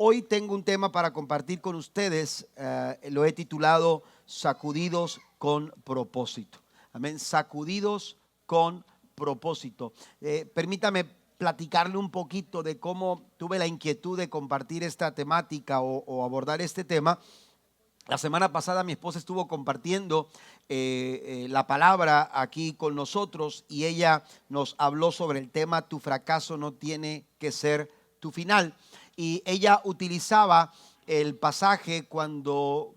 Hoy tengo un tema para compartir con ustedes, lo he titulado Sacudidos con propósito. Amén, sacudidos con propósito. Permítame platicarle un poquito de cómo tuve la inquietud de compartir esta temática o abordar este tema. La semana pasada mi esposa estuvo compartiendo la palabra aquí con nosotros y ella nos habló sobre el tema tu fracaso no tiene que ser tu final. Y ella utilizaba el pasaje cuando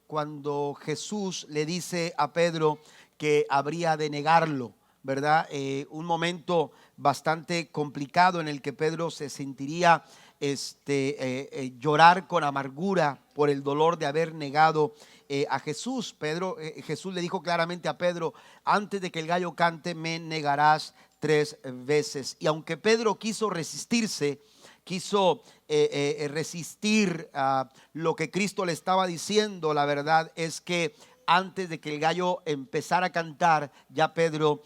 Jesús le dice a Pedro que habría de negarlo, ¿verdad? Un momento bastante complicado en el que Pedro se sentiría llorar con amargura por el dolor de haber negado a Jesús. Jesús le dijo claramente a Pedro: antes de que el gallo cante me negarás 3 veces. Y aunque Pedro quiso resistirse, quiso resistir a lo que Cristo le estaba diciendo, la verdad es que antes de que el gallo empezara a cantar, ya Pedro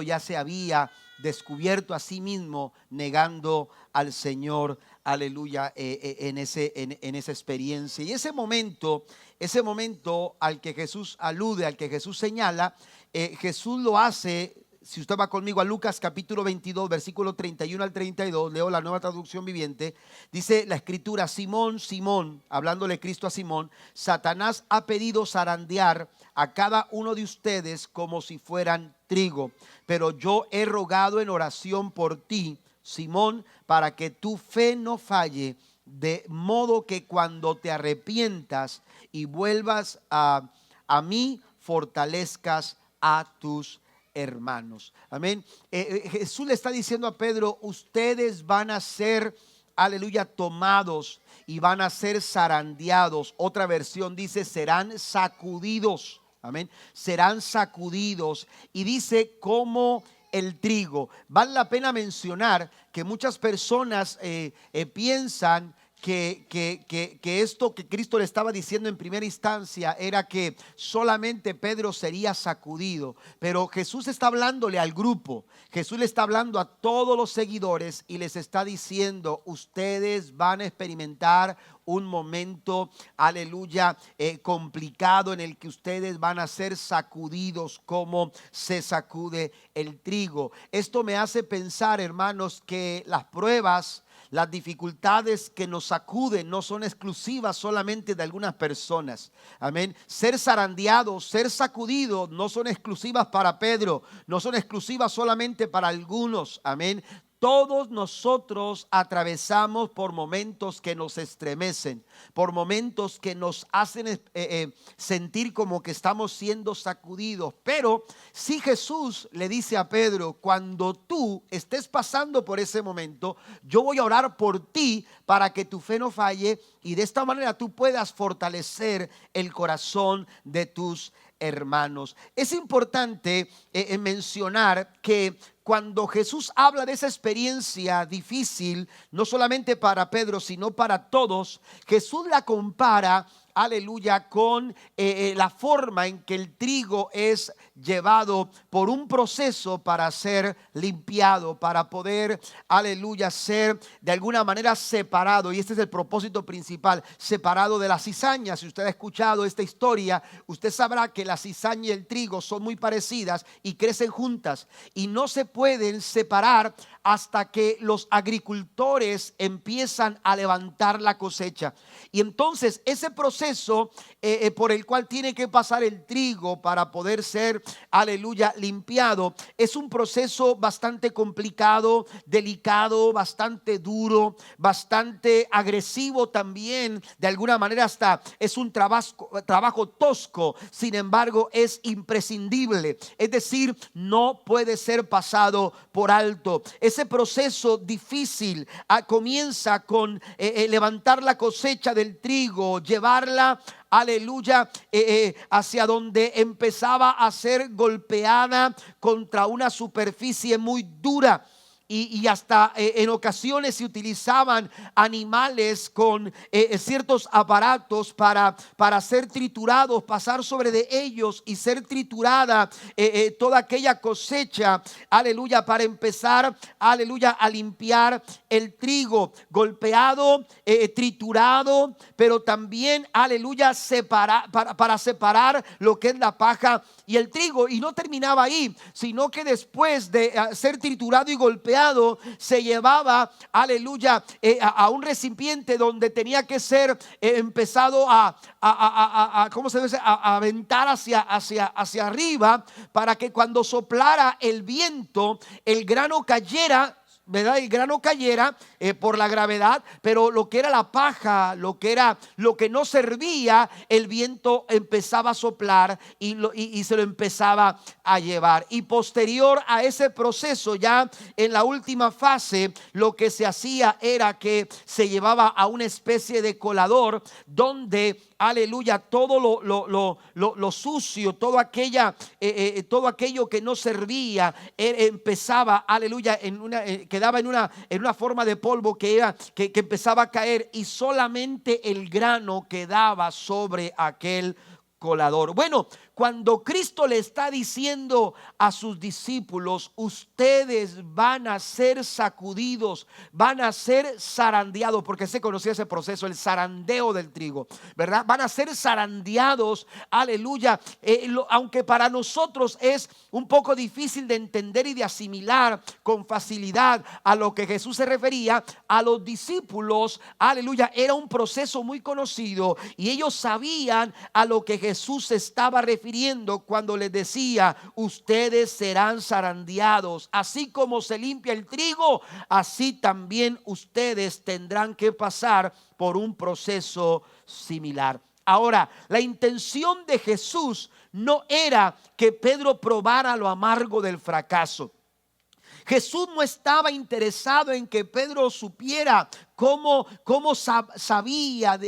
ya se había descubierto a sí mismo negando al Señor, aleluya, en esa experiencia. Y ese momento al que Jesús alude, al que Jesús señala, Jesús lo hace. Si usted va conmigo a Lucas capítulo 22, versículo 31 al 32, leo la Nueva Traducción Viviente. Dice la escritura: Simón, Simón, hablándole Cristo a Simón, Satanás ha pedido zarandear a cada uno de ustedes como si fueran trigo, pero yo he rogado en oración por ti, Simón, para que tu fe no falle, de modo que cuando te arrepientas y vuelvas a mí, fortalezcas a tus hermanos. Amén. Jesús le está diciendo a Pedro: ustedes van a ser, aleluya, tomados y van a ser zarandeados. Otra versión dice: serán sacudidos. Amén. Serán sacudidos. Y dice: como el trigo. Vale la pena mencionar que muchas personas piensan que esto que Cristo le estaba diciendo en primera instancia era que solamente Pedro sería sacudido, pero Jesús está hablándole al grupo, Jesús le está hablando a todos los seguidores y les está diciendo: ustedes van a experimentar un momento, aleluya, complicado, en el que ustedes van a ser sacudidos como se sacude el trigo. Esto me hace pensar, hermanos, que las pruebas, las dificultades que nos sacuden no son exclusivas solamente de algunas personas. Amén. Ser zarandeados, ser sacudidos no son exclusivas para Pedro, no son exclusivas solamente para algunos. Amén. Todos nosotros atravesamos por momentos que nos estremecen, por momentos que nos hacen sentir como que estamos siendo sacudidos. Pero si Jesús le dice a Pedro: cuando tú estés pasando por ese momento, yo voy a orar por ti para que tu fe no falle y de esta manera tú puedas fortalecer el corazón de tus hermanos. Es importante mencionar que cuando Jesús habla de esa experiencia difícil, no solamente para Pedro, sino para todos, Jesús la compara, aleluya, con la forma en que el trigo es llevado por un proceso para ser limpiado, para poder, aleluya, ser de alguna manera separado. Y este es el propósito principal: separado de la cizaña. Si usted ha escuchado esta historia, usted sabrá que la cizaña y el trigo son muy parecidas y crecen juntas y no se pueden separar hasta que los agricultores empiezan a levantar la cosecha. Y entonces ese proceso por el cual tiene que pasar el trigo para poder ser, aleluya, limpiado, es un proceso bastante complicado, delicado, bastante duro, bastante agresivo también. De alguna manera hasta es un trabajo tosco, sin embargo es imprescindible. Es decir, no puede ser pasado por alto. Ese proceso difícil comienza con levantar la cosecha del trigo, llevarla, aleluya, hacia donde empezaba a ser golpeada contra una superficie muy dura. y hasta en ocasiones se utilizaban animales con ciertos aparatos para ser triturados, pasar sobre de ellos y ser triturada toda aquella cosecha, aleluya, para empezar, aleluya, a limpiar el trigo golpeado, triturado, pero también, aleluya, para separar lo que es la paja y el trigo. Y no terminaba ahí, sino que después de ser triturado y golpeado, se llevaba, aleluya, a un recipiente donde tenía que ser empezado ¿cómo se dice? A aventar hacia arriba, para que cuando soplara el viento, el grano cayera, ¿verdad? El grano cayera por la gravedad, pero lo que era la paja, lo que no servía, el viento empezaba a soplar y se lo empezaba a llevar. Y posterior a ese proceso, ya en la última fase, lo que se hacía era que se llevaba a una especie de colador donde, aleluya, todo lo sucio, todo aquello que no servía, empezaba, aleluya, quedaba en una forma de polvo que empezaba a caer, y solamente el grano quedaba sobre aquel colador. Bueno, cuando Cristo le está diciendo a sus discípulos: ustedes van a ser sacudidos, van a ser zarandeados, porque se conocía ese proceso, el zarandeo del trigo, ¿verdad? Van a ser zarandeados, aleluya, aunque para nosotros es un poco difícil de entender y de asimilar con facilidad a lo que Jesús se refería, a los discípulos, aleluya, era un proceso muy conocido, y ellos sabían a lo que Jesús se estaba refiriendo cuando les decía: ustedes serán zarandeados, así como se limpia el trigo, así también ustedes tendrán que pasar por un proceso similar. Ahora, la intención de Jesús no era que Pedro probara lo amargo del fracaso. Jesús no estaba interesado en que Pedro supiera cómo sabía,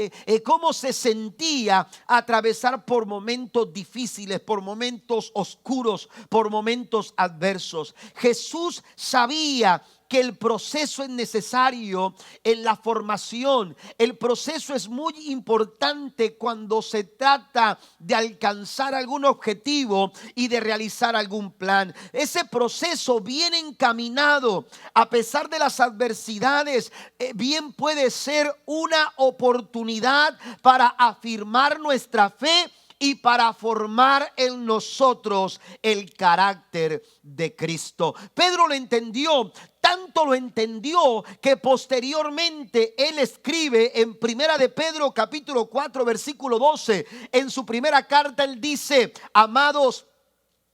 cómo se sentía atravesar por momentos difíciles, por momentos oscuros, por momentos adversos. Jesús sabía que el proceso es necesario en la formación. El proceso es muy importante cuando se trata de alcanzar algún objetivo y de realizar algún plan. Ese proceso bien encaminado, a pesar de las adversidades, bien puede ser una oportunidad para afirmar nuestra fe y para formar en nosotros el carácter de Cristo. Pedro lo entendió, tanto lo entendió que posteriormente él escribe en Primera de Pedro capítulo 4 versículo 12, en su primera carta él dice: amados,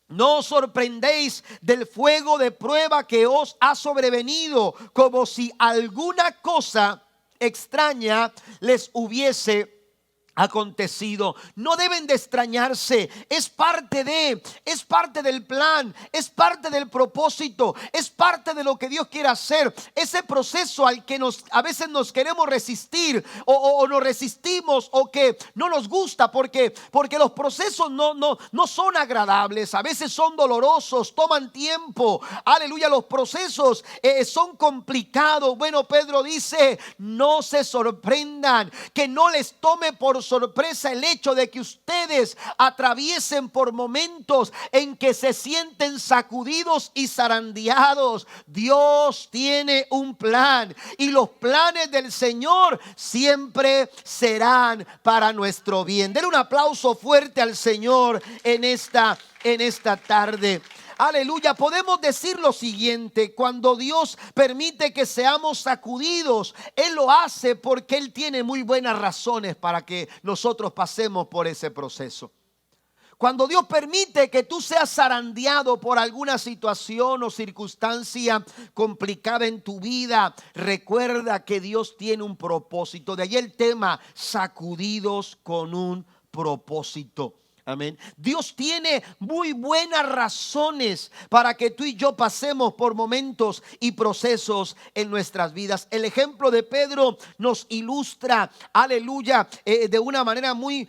no os sorprendéis del fuego de prueba que os ha sobrevenido, como si alguna cosa extraña les hubiese acontecido. No deben de extrañarse, es parte del plan, es parte del propósito, es parte de lo que Dios quiere hacer. Ese proceso al que a veces nos queremos resistir o nos resistimos, o que no nos gusta porque los procesos no son agradables, a veces son dolorosos, toman tiempo, aleluya, los procesos son complicados. Bueno, Pedro dice: no se sorprendan, que no les tome por sorpresa el hecho de que ustedes atraviesen por momentos en que se sienten sacudidos y zarandeados. Dios tiene un plan, y los planes del Señor siempre serán para nuestro bien. Den un aplauso fuerte al Señor en esta tarde. Aleluya, podemos decir lo siguiente: cuando Dios permite que seamos sacudidos, Él lo hace porque Él tiene muy buenas razones para que nosotros pasemos por ese proceso. Cuando Dios permite que tú seas zarandeado por alguna situación o circunstancia complicada en tu vida, recuerda que Dios tiene un propósito. De ahí el tema: sacudidos con un propósito. Amén. Dios tiene muy buenas razones para que tú y yo pasemos por momentos y procesos en nuestras vidas. El ejemplo de Pedro nos ilustra, aleluya, de una manera muy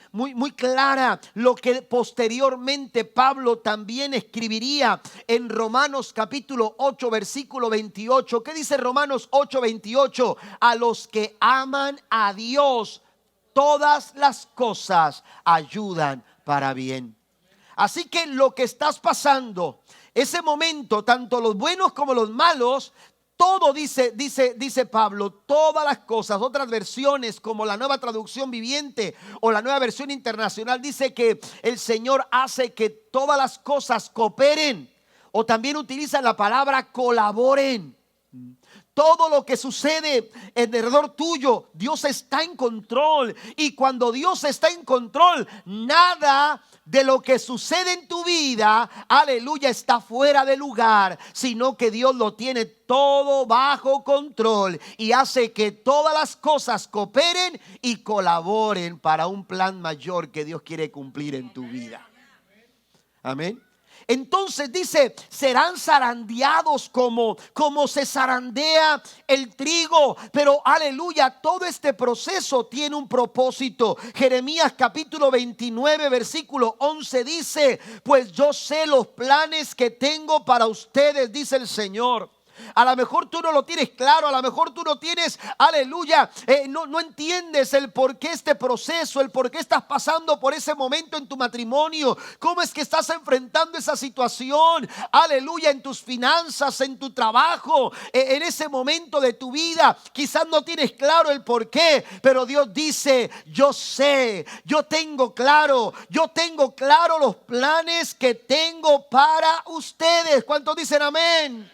clara lo que posteriormente Pablo también escribiría en Romanos capítulo 8, versículo 28. ¿Qué dice Romanos 8, 28? A los que aman a Dios, todas las cosas ayudan para bien. Así que lo que estás pasando, ese momento, tanto los buenos como los malos, todo dice Pablo, todas las cosas. Otras versiones como la Nueva Traducción Viviente o la Nueva Versión Internacional dice que el Señor hace que todas las cosas cooperen, o también utiliza la palabra colaboren. Todo lo que sucede alrededor tuyo, Dios está en control. Y cuando Dios está en control, nada de lo que sucede en tu vida, aleluya, está fuera de lugar, sino que Dios lo tiene todo bajo control y hace que todas las cosas cooperen y colaboren para un plan mayor que Dios quiere cumplir en tu vida. Amén. Entonces dice, serán zarandeados como se zarandea el trigo. Pero aleluya, todo este proceso tiene un propósito. Jeremías capítulo 29 versículo 11 dice, pues yo sé los planes que tengo para ustedes, dice el Señor. A lo mejor tú no lo tienes claro, a lo mejor tú no tienes, aleluya, no entiendes el por qué este proceso, el por qué estás pasando por ese momento en tu matrimonio, cómo es que estás enfrentando esa situación, aleluya, en tus finanzas, en tu trabajo, en ese momento de tu vida. Quizás no tienes claro el por qué, pero Dios dice, yo sé, yo tengo claro los planes que tengo para ustedes. ¿Cuántos dicen amén?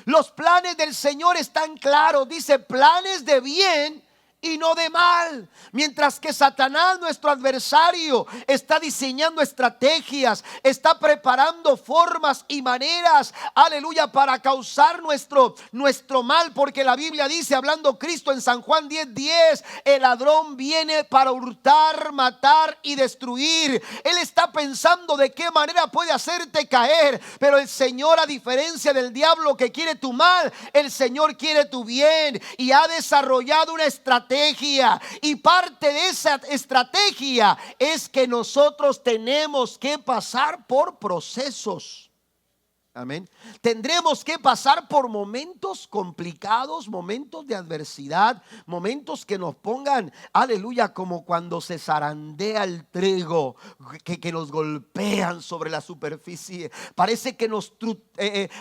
Los planes del Señor están claros. Dice planes de bien y no de mal. Mientras que Satanás, nuestro adversario, está diseñando estrategias, está preparando formas y maneras, aleluya, para causar nuestro mal. Porque la Biblia dice, hablando Cristo en San Juan 10:10, el ladrón viene para hurtar, matar y destruir. Él está pensando de qué manera puede hacerte caer, pero el Señor, a diferencia del diablo que quiere tu mal, el Señor quiere tu bien y ha desarrollado una estrategia. Y parte de esa estrategia es que nosotros tenemos que pasar por procesos. Amén. Tendremos que pasar por momentos complicados, momentos de adversidad, momentos que nos pongan, aleluya, como cuando se zarandea el trigo, que nos golpean sobre la superficie. Parece que nos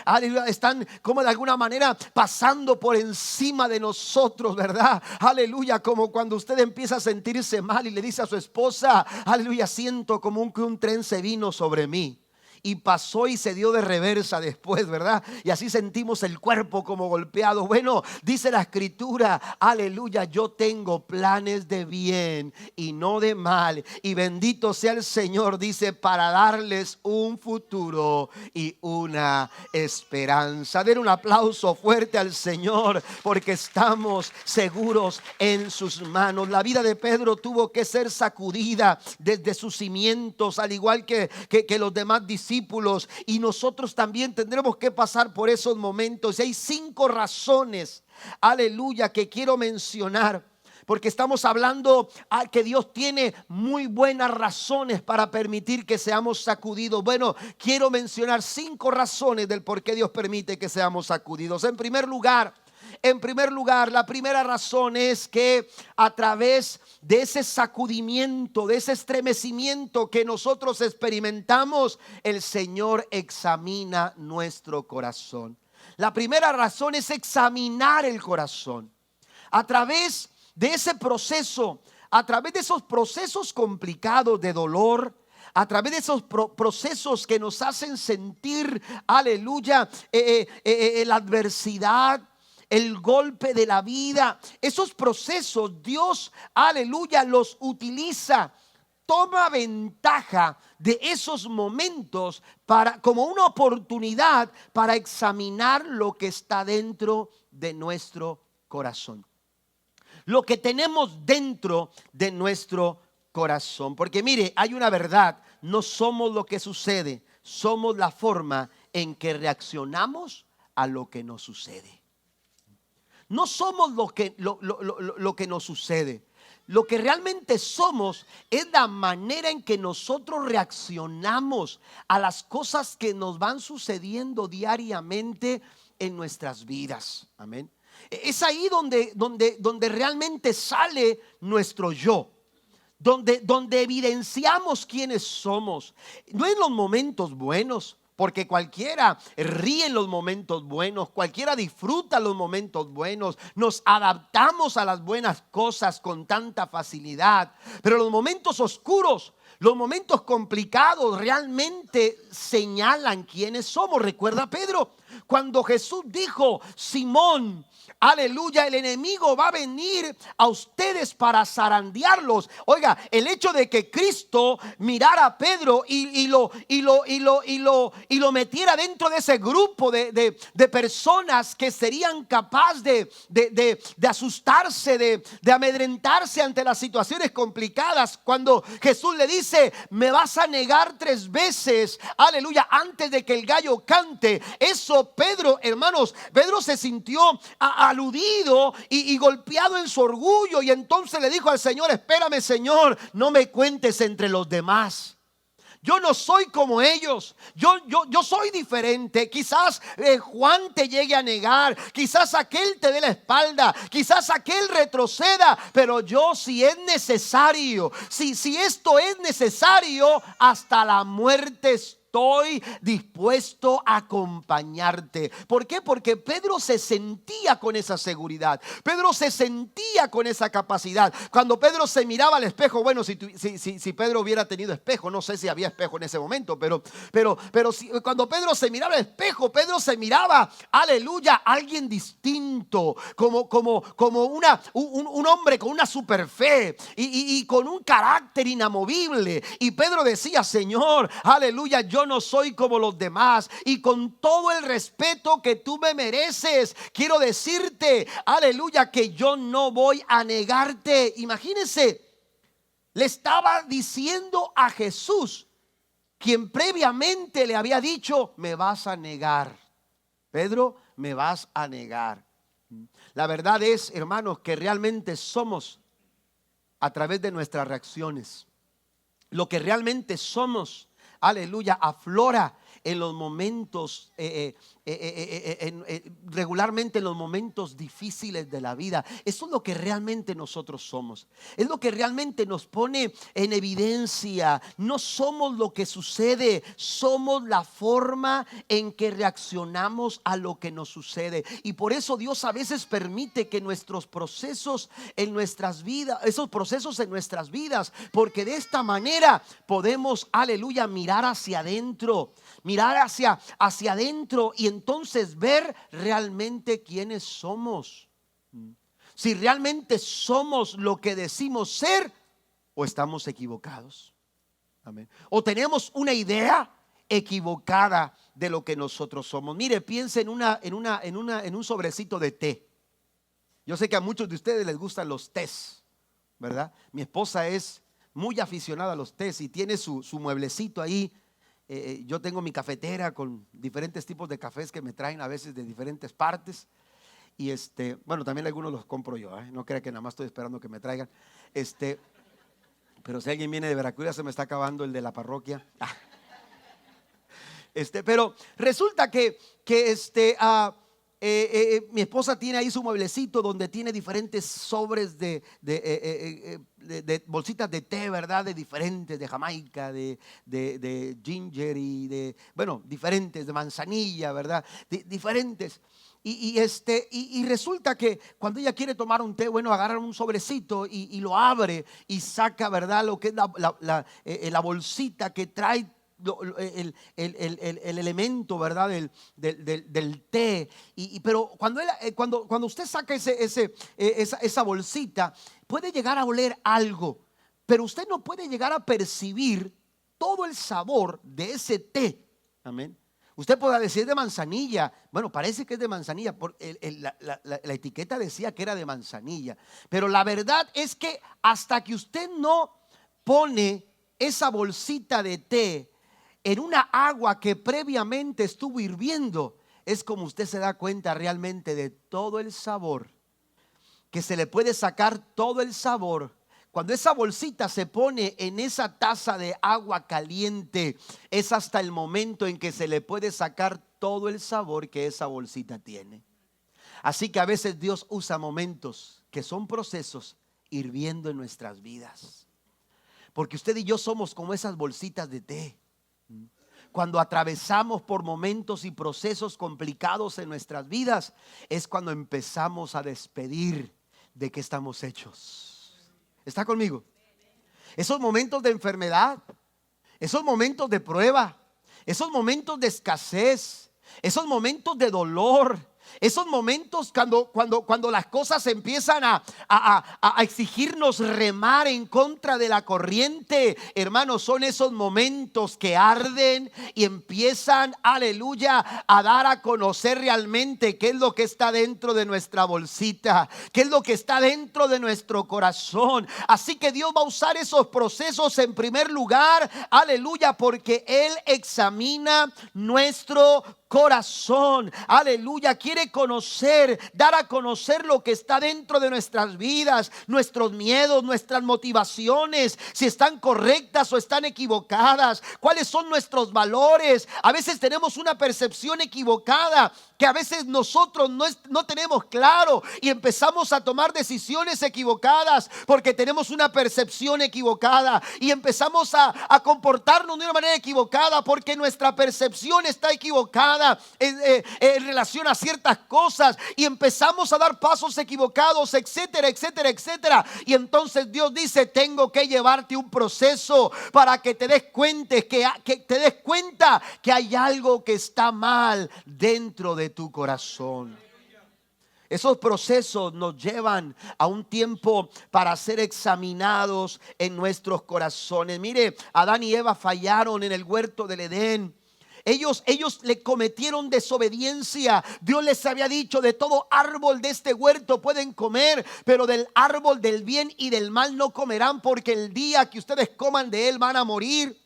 aleluya, están como de alguna manera pasando por encima de nosotros, ¿verdad? Aleluya, como cuando usted empieza a sentirse mal y le dice a su esposa, aleluya, siento como que un tren se vino sobre mí. Y pasó y se dio de reversa después, ¿verdad? Y así sentimos el cuerpo como golpeado. Bueno, dice la escritura, aleluya, yo tengo planes de bien y no de mal. Y bendito sea el Señor, dice, para darles un futuro y una esperanza. Den un aplauso fuerte al Señor, porque estamos seguros en sus manos. La vida de Pedro tuvo que ser sacudida desde sus cimientos, al igual que los demás discípulos. Y nosotros también tendremos que pasar por esos momentos. Y hay 5 razones, aleluya, que quiero mencionar, porque estamos hablando que Dios tiene muy buenas razones para permitir que seamos sacudidos. Bueno, quiero mencionar 5 razones del por qué Dios permite que seamos sacudidos. En primer lugar, la primera razón es que a través de ese sacudimiento, de ese estremecimiento que nosotros experimentamos, el Señor examina nuestro corazón. La primera razón es examinar el corazón. A través de ese proceso, a través de esos procesos complicados de dolor, a través de esos procesos que nos hacen sentir, aleluya, la adversidad, el golpe de la vida, esos procesos Dios, aleluya, los utiliza, toma ventaja de esos momentos como una oportunidad para examinar lo que está dentro de nuestro corazón, lo que tenemos dentro de nuestro corazón. Porque mire, hay una verdad: no somos lo que sucede, somos la forma en que reaccionamos a lo que nos sucede. No somos lo que nos sucede. Lo que realmente somos es la manera en que nosotros reaccionamos a las cosas que nos van sucediendo diariamente en nuestras vidas. Amén. Es ahí donde realmente sale nuestro yo. Donde evidenciamos quiénes somos. No en los momentos buenos, porque cualquiera ríe en los momentos buenos, cualquiera disfruta los momentos buenos, nos adaptamos a las buenas cosas con tanta facilidad. Pero los momentos oscuros, los momentos complicados realmente señalan quiénes somos. Recuerda Pedro, cuando Jesús dijo: Simón, aleluya, el enemigo va a venir a ustedes para zarandearlos. Oiga, el hecho de que Cristo mirara a Pedro y lo metiera dentro de ese grupo de personas que serían capaces de asustarse, de amedrentarse ante las situaciones complicadas. Cuando Jesús le dice: me vas a negar 3 veces, aleluya, antes de que el gallo cante. Eso, Pedro, hermanos, Pedro se sintió aludido y golpeado en su orgullo, y entonces le dijo al Señor: espérame, Señor, no me cuentes entre los demás. Yo no soy como ellos. Yo soy diferente. Quizás Juan te llegue a negar. Quizás aquel te dé la espalda. Quizás aquel retroceda. Pero yo, si es necesario, si esto es necesario, hasta la muerte estoy dispuesto a acompañarte. ¿Por qué? Porque Pedro se sentía con esa seguridad. Pedro se sentía con esa capacidad. Cuando Pedro se miraba al espejo, bueno, si Pedro hubiera tenido espejo, no sé si había espejo en ese momento, pero cuando Pedro se miraba al espejo, Pedro se miraba, aleluya, alguien distinto, como un hombre con una super fe y con un carácter inamovible. Y Pedro decía: Señor, aleluya, yo no soy como los demás, y con todo el respeto que tú me mereces, quiero decirte, aleluya, que yo no voy a negarte. Imagínense, le estaba diciendo a Jesús, quien previamente le había dicho: me vas a negar, Pedro, me vas a negar. La verdad es, hermanos, que realmente somos a través de nuestras reacciones. Lo que realmente somos, aleluya, aflora en los momentos, regularmente en los momentos difíciles de la vida. Eso es lo que realmente nosotros somos. Es lo que realmente nos pone en evidencia. No somos lo que sucede, somos la forma en que reaccionamos a lo que nos sucede. Y por eso Dios a veces permite que nuestros procesos en nuestras vidas, esos procesos en nuestras vidas, porque de esta manera podemos, aleluya, mirar hacia adentro. Mirar hacia adentro y entonces ver realmente quiénes somos. Si realmente somos lo que decimos ser, o estamos equivocados. Amén. O tenemos una idea equivocada de lo que nosotros somos. Mire, piense en un sobrecito de té. Yo sé que a muchos de ustedes les gustan los tés, ¿verdad? Mi esposa es muy aficionada a los tés y tiene su mueblecito ahí. Yo tengo mi cafetera con diferentes tipos de cafés que me traen a veces de diferentes partes. Y bueno, también algunos los compro yo, no crea que nada más estoy esperando que me traigan. Pero si alguien viene de Veracruz, ya se me está acabando el de la parroquia. Pero resulta que mi esposa tiene ahí su mueblecito donde tiene diferentes sobres de bolsitas de té, ¿verdad? De diferentes, de Jamaica, de ginger y bueno, diferentes, de manzanilla, ¿verdad? Diferentes. Y resulta que cuando ella quiere tomar un té, bueno, agarra un sobrecito y lo abre y saca, ¿verdad? Lo que es la bolsita que trae el elemento, ¿verdad? Del té. Pero cuando usted saca esa bolsita, puede llegar a oler algo, pero usted no puede llegar a percibir todo el sabor de ese té. Amén. Usted podrá decir de manzanilla. Bueno, parece que es de manzanilla. La etiqueta decía que era de manzanilla. Pero la verdad es que hasta que usted no pone esa bolsita de té en una agua que previamente estuvo hirviendo, es como usted se da cuenta realmente de todo el sabor, que se le puede sacar todo el sabor. Cuando esa bolsita se pone en esa taza de agua caliente, es hasta el momento en que se le puede sacar todo el sabor que esa bolsita tiene. Así que a veces Dios usa momentos que son procesos hirviendo en nuestras vidas. Porque usted y yo somos como esas bolsitas de té. Cuando atravesamos por momentos y procesos complicados en nuestras vidas, es cuando empezamos a despedir de qué estamos hechos. ¿Está conmigo? Esos momentos de enfermedad, esos momentos de prueba, esos momentos de escasez, esos momentos de dolor, esos momentos cuando las cosas empiezan a exigirnos remar en contra de la corriente, hermanos, son esos momentos que arden y empiezan, aleluya, a dar a conocer realmente qué es lo que está dentro de nuestra bolsita, qué es lo que está dentro de nuestro corazón. Así que Dios va a usar esos procesos en primer lugar, aleluya, porque Él examina nuestro corazón, aleluya. Quiere conocer, dar a conocer lo que está dentro de nuestras vidas, nuestros miedos, nuestras motivaciones, si están correctas o están equivocadas, cuáles son nuestros valores. A veces tenemos una percepción equivocada que a veces nosotros no tenemos claro y empezamos a tomar decisiones equivocadas porque tenemos una percepción equivocada y empezamos a comportarnos de una manera equivocada porque nuestra percepción está equivocada en relación a ciertas cosas y empezamos a dar pasos equivocados, etcétera, etcétera, etcétera. Y entonces Dios dice: tengo que llevarte un proceso para que te des cuenta que hay algo que está mal dentro de tu corazón. Esos procesos nos llevan a un tiempo para ser examinados en nuestros corazones. Mire, Adán y Eva fallaron en el huerto del Edén. Ellos le cometieron desobediencia. Dios les había dicho: de todo árbol de este huerto pueden comer, pero del árbol del bien y del mal no comerán, porque el día que ustedes coman de él van a morir.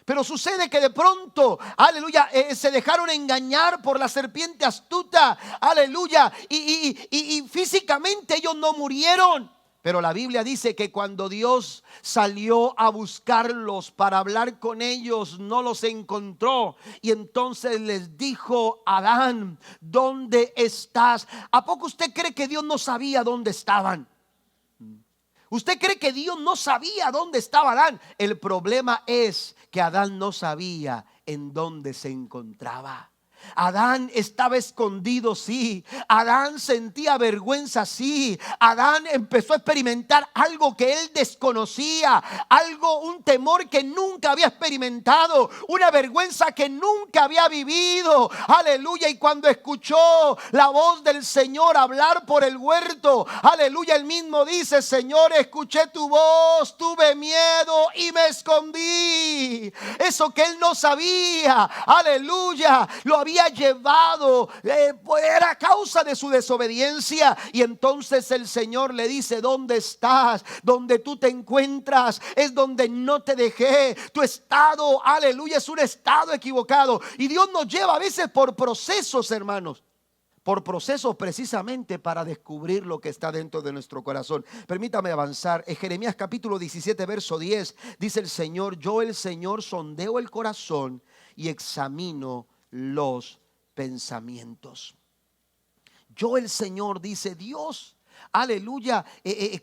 Pero sucede que de pronto, aleluya, se dejaron engañar por la serpiente astuta, aleluya, y físicamente ellos no murieron. Pero la Biblia dice que cuando Dios salió a buscarlos para hablar con ellos, no los encontró. Y entonces les dijo: Adán, ¿dónde estás? ¿A poco usted cree que Dios no sabía dónde estaban? ¿Usted cree que Dios no sabía dónde estaba Adán? El problema es que Adán no sabía en dónde se encontraba. Adán estaba escondido, sí. Adán sentía vergüenza, sí. Adán empezó a experimentar algo que él desconocía, un temor que nunca había experimentado, una vergüenza que nunca había vivido. Aleluya. Y cuando escuchó la voz del Señor hablar por el huerto, aleluya, él mismo dice: Señor, escuché tu voz, tuve miedo y me escondí. Eso que él no sabía, aleluya, lo había llevado, era a causa de su desobediencia. Y entonces el Señor le dice: ¿dónde estás? Donde tú te encuentras es donde no te dejé. Tu estado, aleluya, es un estado equivocado. Y Dios nos lleva a veces por procesos, hermanos, por procesos precisamente para descubrir lo que está dentro de nuestro corazón. Permítame avanzar. En Jeremías capítulo 17 verso 10 dice el Señor: yo, el Señor, sondeo el corazón y examino los pensamientos. Yo, el Señor, dice Dios, aleluya,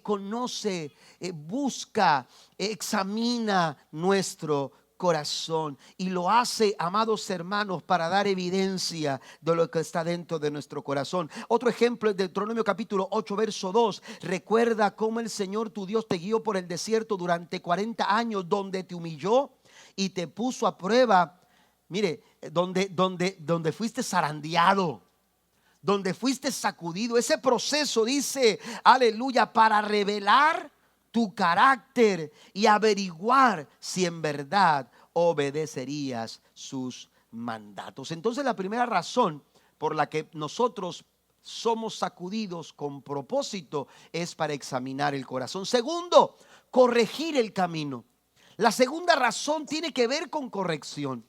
conoce, busca, examina nuestro corazón y lo hace, amados hermanos, para dar evidencia de lo que está dentro de nuestro corazón. Otro ejemplo es Deuteronomio capítulo 8 verso 2. Recuerda cómo el Señor tu Dios te guió por el desierto durante 40 años, donde te humilló y te puso a prueba. Mire, donde fuiste zarandeado, donde fuiste sacudido. Ese proceso, dice, aleluya, para revelar tu carácter y averiguar si en verdad obedecerías sus mandatos. Entonces, la primera razón por la que nosotros somos sacudidos con propósito es para examinar el corazón. Segundo, corregir el camino. La segunda razón tiene que ver con corrección.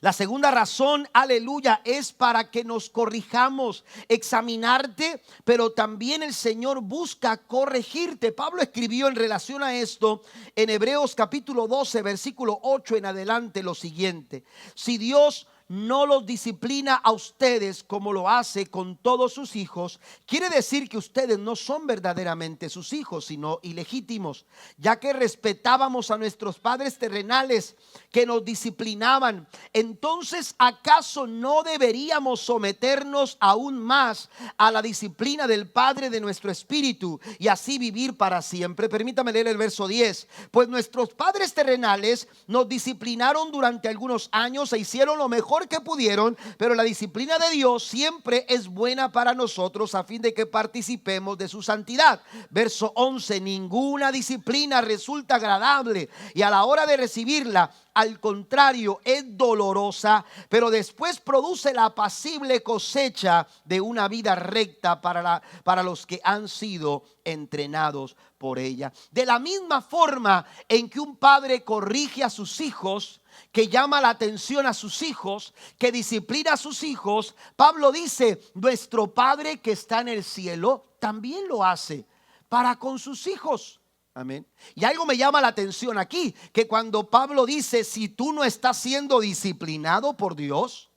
La segunda razón, aleluya, es para que nos corrijamos, examinarte, pero también el Señor busca corregirte. Pablo escribió en relación a esto en Hebreos capítulo 12, versículo 8 en adelante lo siguiente: si Dios no los disciplina a ustedes como lo hace con todos sus hijos, quiere decir que ustedes no son verdaderamente sus hijos, sino ilegítimos, ya que respetábamos a nuestros padres terrenales que nos disciplinaban. Entonces, ¿acaso no deberíamos someternos aún más a la disciplina del Padre de nuestro espíritu y así vivir para siempre? Permítame leer el verso 10. Pues nuestros padres terrenales nos disciplinaron durante algunos años e hicieron lo mejor que pudieron, pero la disciplina de Dios siempre es buena para nosotros a fin de que participemos de su santidad. Verso 11: ninguna disciplina resulta agradable y a la hora de recibirla, al contrario, es dolorosa, pero después produce la apacible cosecha de una vida recta para los que han sido entrenados por ella. De la misma forma en que un padre corrige a sus hijos, que llama la atención a sus hijos, que disciplina a sus hijos, Pablo dice: nuestro Padre que está en el cielo también lo hace para con sus hijos. Amén. Y algo me llama la atención aquí, que cuando Pablo dice: si tú no estás siendo disciplinado por Dios,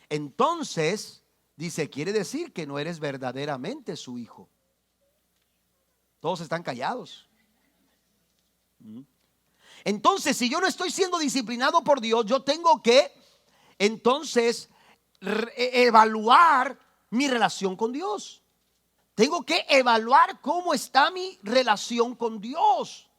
entonces dice, quiere decir que no eres verdaderamente su hijo. Todos están callados. Entonces, si yo no estoy siendo disciplinado por Dios, yo tengo que entonces evaluar mi relación con Dios. Tengo que evaluar cómo está mi relación con Dios.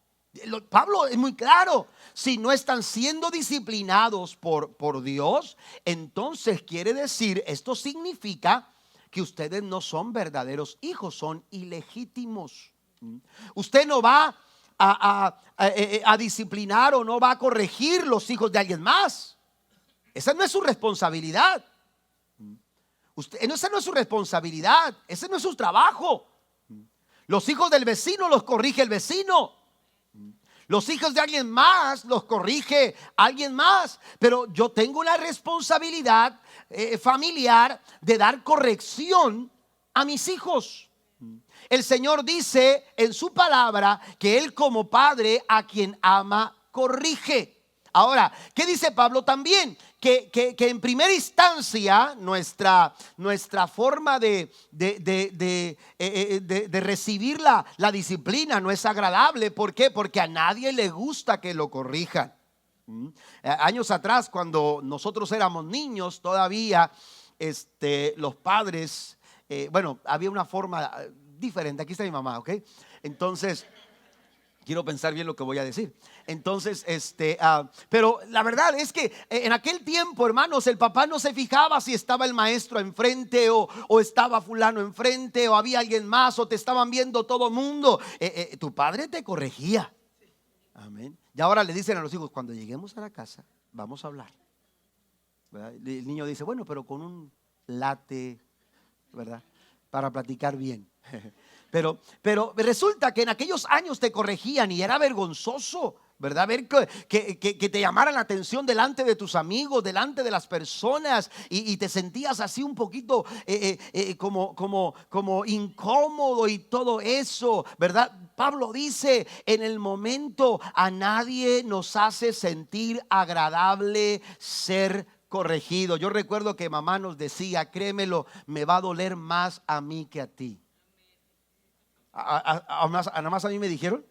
Pablo es muy claro: si no están siendo disciplinados por Dios, entonces quiere decir, esto significa que ustedes no son verdaderos hijos, son ilegítimos. Usted no va a disciplinar o no va a corregir los hijos de alguien más. Esa no es su responsabilidad. Esa no es su responsabilidad. Ese no es su trabajo. Los hijos del vecino los corrige el vecino. Los hijos de alguien más los corrige alguien más. Pero yo tengo una responsabilidad familiar de dar corrección a mis hijos. El Señor dice en su palabra que Él, como padre, a quien ama, corrige. Ahora, ¿qué dice Pablo también? Que en primera instancia nuestra forma de recibir la disciplina no es agradable. ¿Por qué? Porque a nadie le gusta que lo corrijan. Años atrás, cuando nosotros éramos niños, todavía los padres, había una forma diferente. Aquí está mi mamá, ¿ok? Entonces, quiero pensar bien lo que voy a decir. Entonces, pero la verdad es que en aquel tiempo, hermanos, el papá no se fijaba si estaba el maestro enfrente o estaba fulano enfrente o había alguien más o te estaban viendo todo el mundo. Tu padre te corregía. Amén. Y ahora le dicen a los hijos: cuando lleguemos a la casa, vamos a hablar. ¿Verdad? El niño dice: bueno, pero con un latte, ¿verdad? Para platicar bien. Pero resulta que en aquellos años te corregían y era vergonzoso, ¿verdad? Ver que te llamaran la atención delante de tus amigos, delante de las personas, y te sentías así un poquito como incómodo y todo eso, ¿verdad? Pablo dice: en el momento a nadie nos hace sentir agradable ser corregido. Yo recuerdo que mamá nos decía: créemelo, me va a doler más a mí que a ti. Nada más a mí me dijeron.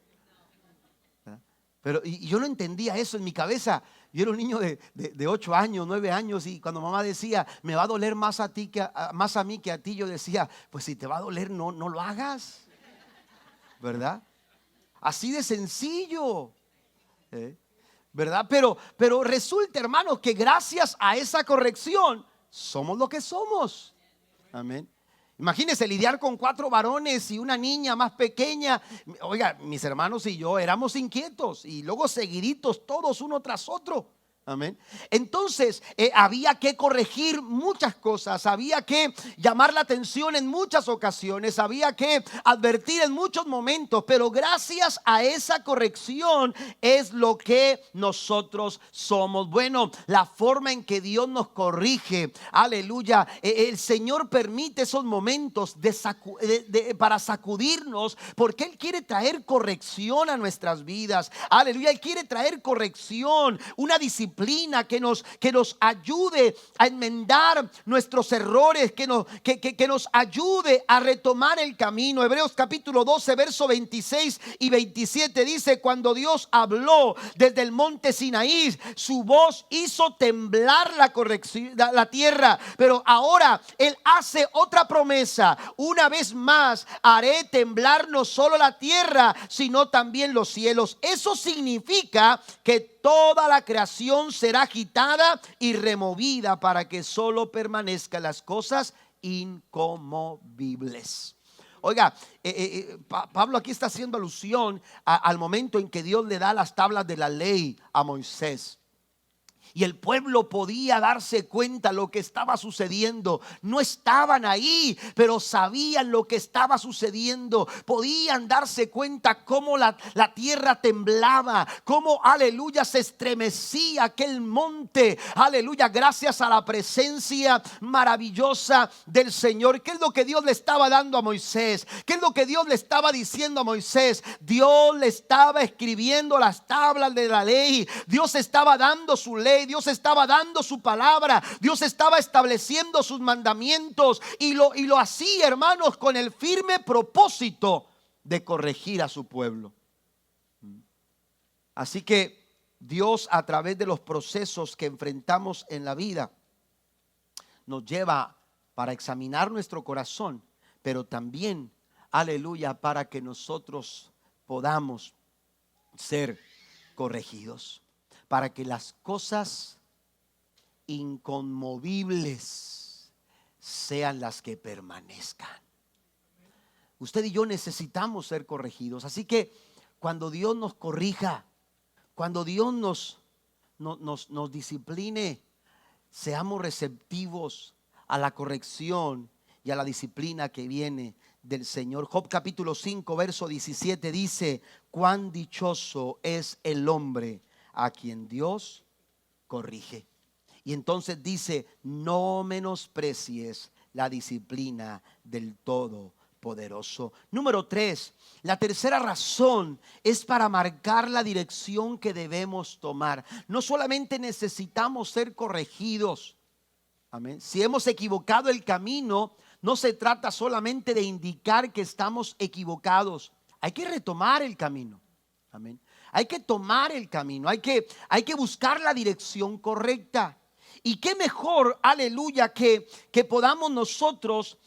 Pero y yo no entendía eso en mi cabeza. Yo era un niño de 8 años, 9 años, y cuando mamá decía: me va a doler más a ti más a mí que a ti, yo decía: pues si te va a doler, no lo hagas, ¿verdad? Así de sencillo, ¿verdad? Pero resulta, hermanos, que gracias a esa corrección somos lo que somos. Amén. Imagínense lidiar con 4 varones y una niña más pequeña. Oiga, mis hermanos y yo éramos inquietos y luego seguiditos todos uno tras otro. Amén. Entonces había que corregir muchas cosas, había que llamar la atención en muchas ocasiones, había que advertir en muchos momentos, pero gracias a esa corrección es lo que nosotros somos. Bueno, la forma en que Dios nos corrige, aleluya, el Señor permite esos momentos para sacudirnos, porque Él quiere traer corrección a nuestras vidas, aleluya. Él quiere traer corrección, una disciplina que nos ayude a enmendar nuestros errores, que nos ayude a retomar el camino. Hebreos capítulo 12, verso 26 y 27 dice: cuando Dios habló desde el monte Sinaí, su voz hizo temblar la tierra. Pero ahora Él hace otra promesa: una vez más haré temblar no solo la tierra, sino también los cielos. Eso significa que toda la creación será agitada y removida para que solo permanezcan las cosas inconmovibles. Oiga, Pablo aquí está haciendo alusión al momento en que Dios le da las tablas de la ley a Moisés. Y el pueblo podía darse cuenta lo que estaba sucediendo. No estaban ahí, pero sabían lo que estaba sucediendo. Podían darse cuenta cómo la tierra temblaba, cómo, aleluya, se estremecía aquel monte, aleluya, gracias a la presencia maravillosa del Señor. ¿Qué es lo que Dios le estaba dando a Moisés? ¿Qué es lo que Dios le estaba diciendo a Moisés? Dios le estaba escribiendo las tablas de la ley. Dios estaba dando su ley. Dios estaba dando su palabra. Dios estaba estableciendo sus mandamientos, y lo hacía, hermanos, con el firme propósito de corregir a su pueblo. Así que Dios, a través de los procesos que enfrentamos en la vida, nos lleva para examinar nuestro corazón, pero también, aleluya, para que nosotros podamos ser corregidos, para que las cosas inconmovibles sean las que permanezcan. Usted y yo necesitamos ser corregidos. Así que cuando Dios nos corrija, cuando Dios nos discipline, seamos receptivos a la corrección y a la disciplina que viene del Señor. Job capítulo 5, verso 17 dice: cuán dichoso es el hombre a quien Dios corrige. Y entonces dice: no menosprecies la disciplina del Todopoderoso. Número 3, la tercera razón es para marcar la dirección que debemos tomar. No solamente necesitamos ser corregidos, amén. Si hemos equivocado el camino, no se trata solamente de indicar que estamos equivocados. Hay que retomar el camino, amén. Hay que tomar el camino, hay que buscar la dirección correcta. Y qué mejor, aleluya, que podamos nosotros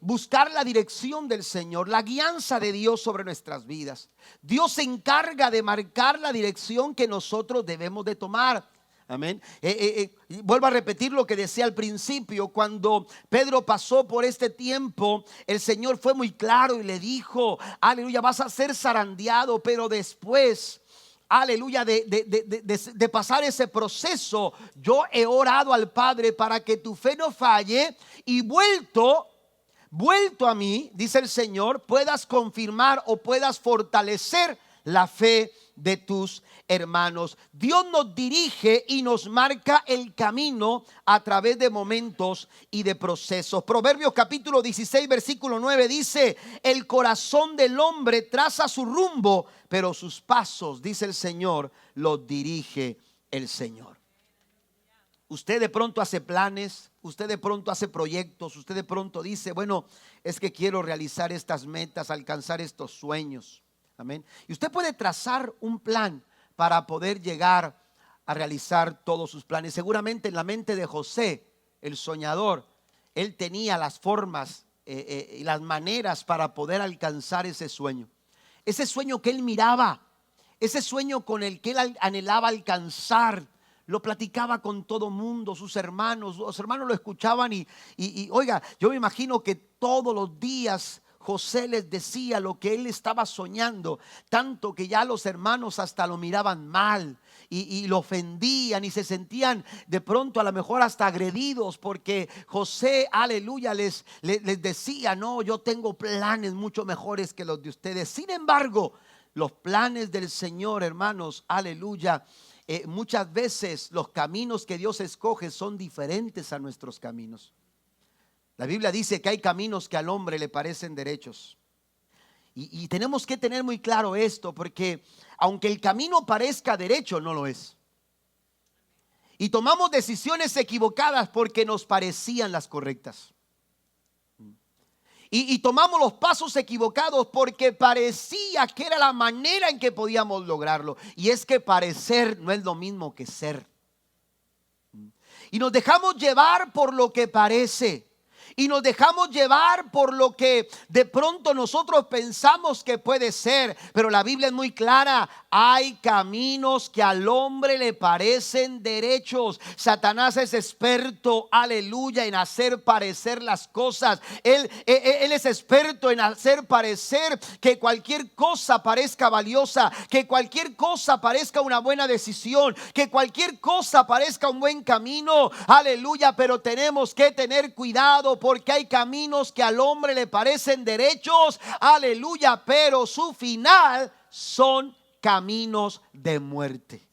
buscar la dirección del Señor, la guianza de Dios sobre nuestras vidas. Dios se encarga de marcar la dirección que nosotros debemos de tomar. Amén. Vuelvo a repetir lo que decía al principio. Cuando Pedro pasó por este tiempo, el Señor fue muy claro y le dijo: aleluya, vas a ser zarandeado, pero después, aleluya, de pasar ese proceso, yo he orado al Padre para que tu fe no falle, y vuelto a mí, dice el Señor, puedas confirmar o puedas fortalecer la fe de tus hermanos. Dios nos dirige y nos marca el camino a través de momentos y de procesos. Proverbios capítulo 16, versículo 9 dice: el corazón del hombre traza su rumbo, pero sus pasos, dice el Señor, los dirige el Señor. Usted de pronto hace planes, usted de pronto hace proyectos, usted de pronto dice: bueno, es que quiero realizar estas metas, alcanzar estos sueños. Amén. Y usted puede trazar un plan para poder llegar a realizar todos sus planes. Seguramente en la mente de José, el soñador, él tenía las formas y las maneras para poder alcanzar ese sueño. Ese sueño que él miraba, ese sueño con el que él anhelaba alcanzar, lo platicaba con todo mundo, sus hermanos. Los hermanos lo escuchaban y oiga, yo me imagino que todos los días José les decía lo que él estaba soñando, tanto que ya los hermanos hasta lo miraban mal y lo ofendían y se sentían de pronto a lo mejor hasta agredidos porque José, aleluya, les decía: no, yo tengo planes mucho mejores que los de ustedes. Sin embargo, los planes del Señor, hermanos, aleluya, muchas veces los caminos que Dios escoge son diferentes a nuestros caminos. La Biblia dice que hay caminos que al hombre le parecen derechos. Y tenemos que tener muy claro esto, porque aunque el camino parezca derecho, no lo es. Y tomamos decisiones equivocadas porque nos parecían las correctas. Y tomamos los pasos equivocados porque parecía que era la manera en que podíamos lograrlo. Y es que parecer no es lo mismo que ser. Y nos dejamos llevar por lo que parece. Y nos dejamos llevar por lo que de pronto nosotros pensamos que puede ser. Pero la Biblia es muy clara: hay caminos que al hombre le parecen derechos. Satanás es experto, aleluya, en hacer parecer las cosas. Él es experto en hacer parecer que cualquier cosa parezca valiosa, que cualquier cosa parezca una buena decisión, que cualquier cosa parezca un buen camino, aleluya. Pero tenemos que tener cuidado, porque hay caminos que al hombre le parecen derechos, aleluya, pero su final son caminos de muerte.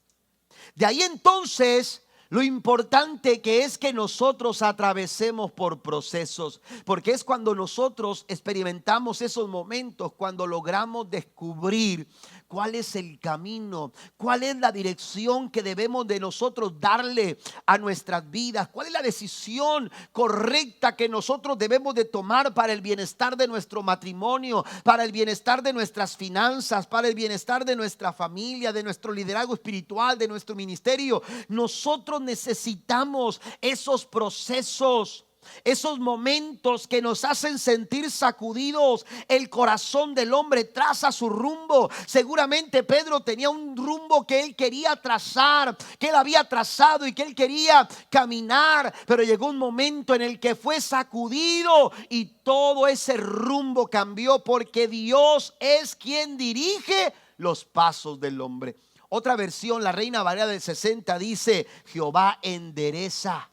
De ahí entonces lo importante que es que nosotros atravesemos por procesos, porque es cuando nosotros experimentamos esos momentos, cuando logramos descubrir cuál es el camino, cuál es la dirección que debemos de nosotros darle a nuestras vidas, cuál es la decisión correcta que nosotros debemos de tomar para el bienestar de nuestro matrimonio, para el bienestar de nuestras finanzas, para el bienestar de nuestra familia, de nuestro liderazgo espiritual, de nuestro ministerio. Nosotros necesitamos esos procesos, esos momentos que nos hacen sentir sacudidos. El corazón del hombre traza su rumbo. Seguramente Pedro tenía un rumbo que él quería trazar, que él había trazado y que él quería caminar, pero llegó un momento en el que fue sacudido y todo ese rumbo cambió, porque Dios es quien dirige los pasos del hombre. Otra versión, la Reina Valera del 60, dice: Jehová endereza.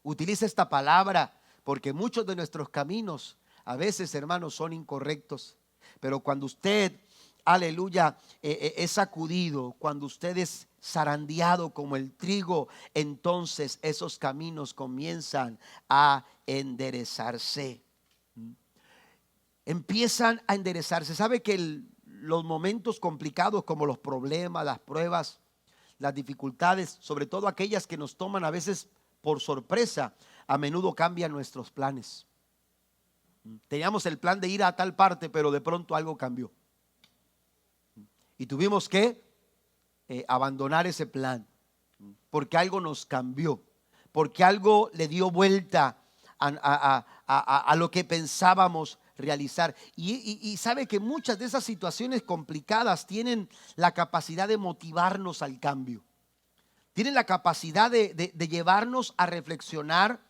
Utiliza esta palabra porque muchos de nuestros caminos a veces, hermanos, son incorrectos. Pero cuando usted, aleluya, es sacudido, cuando usted es zarandeado como el trigo, entonces esos caminos comienzan a enderezarse. Empiezan a enderezarse. ¿Sabe que los momentos complicados, como los problemas, las pruebas, las dificultades, sobre todo aquellas que nos toman a veces por sorpresa, a menudo cambian nuestros planes? Teníamos el plan de ir a tal parte, pero de pronto algo cambió y tuvimos que abandonar ese plan, porque algo nos cambió, porque algo le dio vuelta a lo que pensábamos realizar. Y sabe que muchas de esas situaciones complicadas tienen la capacidad de motivarnos al cambio. Tienen la capacidad de llevarnos a reflexionar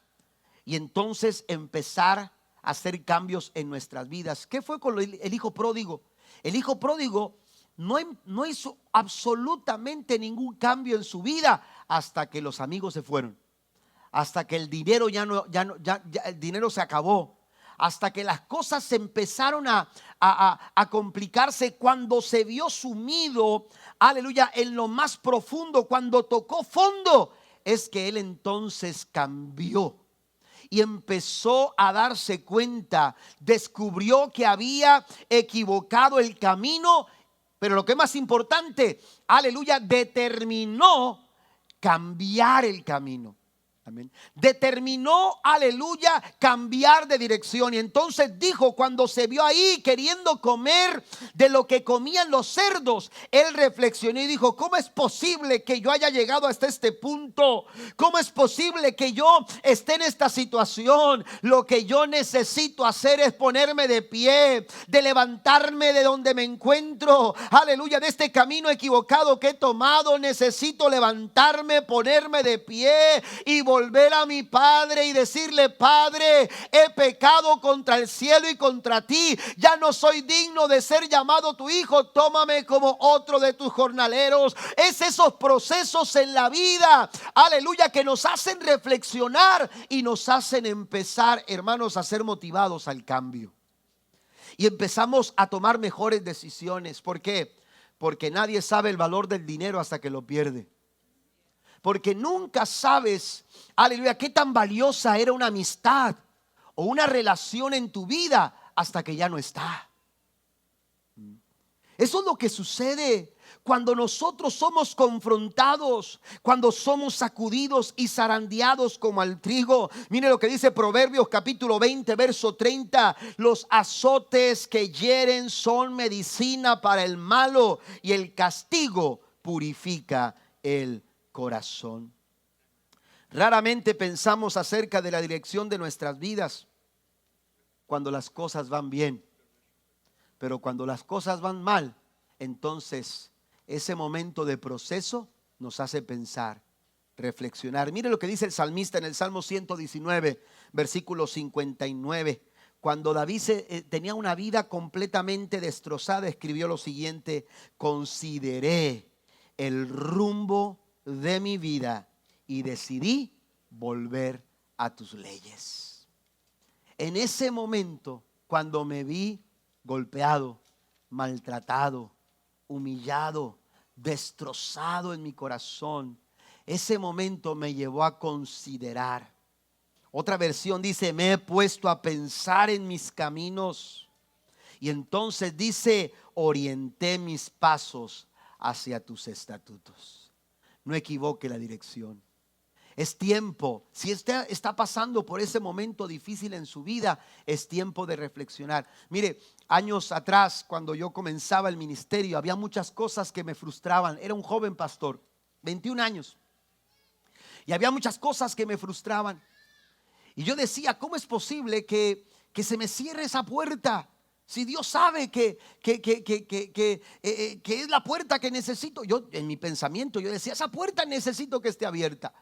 y entonces empezar a hacer cambios en nuestras vidas. ¿Qué fue con el hijo pródigo? El hijo pródigo no hizo absolutamente ningún cambio en su vida hasta que los amigos se fueron, hasta que el dinero el dinero se acabó, hasta que las cosas se empezaron a complicarse, cuando se vio sumido, aleluya, en lo más profundo, cuando tocó fondo, es que él entonces cambió y empezó a darse cuenta, descubrió que había equivocado el camino, pero lo que es más importante, aleluya, determinó cambiar el camino. Amén. Determinó, aleluya, cambiar de dirección. Y entonces dijo, cuando se vio ahí queriendo comer de lo que comían los cerdos, él reflexionó y dijo: ¿cómo es posible que yo haya llegado hasta este punto? ¿Cómo es posible que yo esté en esta situación? Lo que yo necesito hacer es ponerme de pie, de levantarme de donde me encuentro, aleluya, de este camino equivocado que he tomado. Necesito levantarme, ponerme de pie y volver volver a mi padre y decirle: Padre, he pecado contra el cielo y contra ti, ya no soy digno de ser llamado tu hijo, tómame como otro de tus jornaleros. Es esos procesos en la vida, aleluya, que nos hacen reflexionar y nos hacen empezar, hermanos, a ser motivados al cambio. Y empezamos a tomar mejores decisiones. ¿Por qué? Porque nadie sabe el valor del dinero hasta que lo pierde. Porque nunca sabes, aleluya, qué tan valiosa era una amistad o una relación en tu vida hasta que ya no está. Eso es lo que sucede cuando nosotros somos confrontados, cuando somos sacudidos y zarandeados como al trigo. Mire lo que dice Proverbios capítulo 20, verso 30. Los azotes que hieren son medicina para el malo, y el castigo purifica el corazón. Raramente pensamos acerca de la dirección de nuestras vidas cuando las cosas van bien. Pero cuando las cosas van mal, entonces ese momento de proceso nos hace pensar, reflexionar. Mire lo que dice el salmista en el Salmo 119, versículo 59. Cuando David tenía una vida completamente destrozada, escribió lo siguiente: consideré el rumbo de mi vida y decidí volver a tus leyes. En ese momento, cuando me vi golpeado, maltratado, humillado, destrozado en mi corazón, ese momento me llevó a considerar. Otra versión dice: me he puesto a pensar en mis caminos. Y entonces dice: orienté mis pasos hacia tus estatutos. No equivoque la dirección. Es tiempo, si usted está pasando por ese momento difícil en su vida, es tiempo de reflexionar. Mire, años atrás, cuando yo comenzaba el ministerio, había muchas cosas que me frustraban. Era un joven pastor, 21 años, y había muchas cosas que me frustraban. Y yo decía: ¿cómo es posible que se me cierre esa puerta? Si Dios sabe que es la puerta que necesito. Yo, en mi pensamiento, yo decía: esa puerta necesito que esté abierta.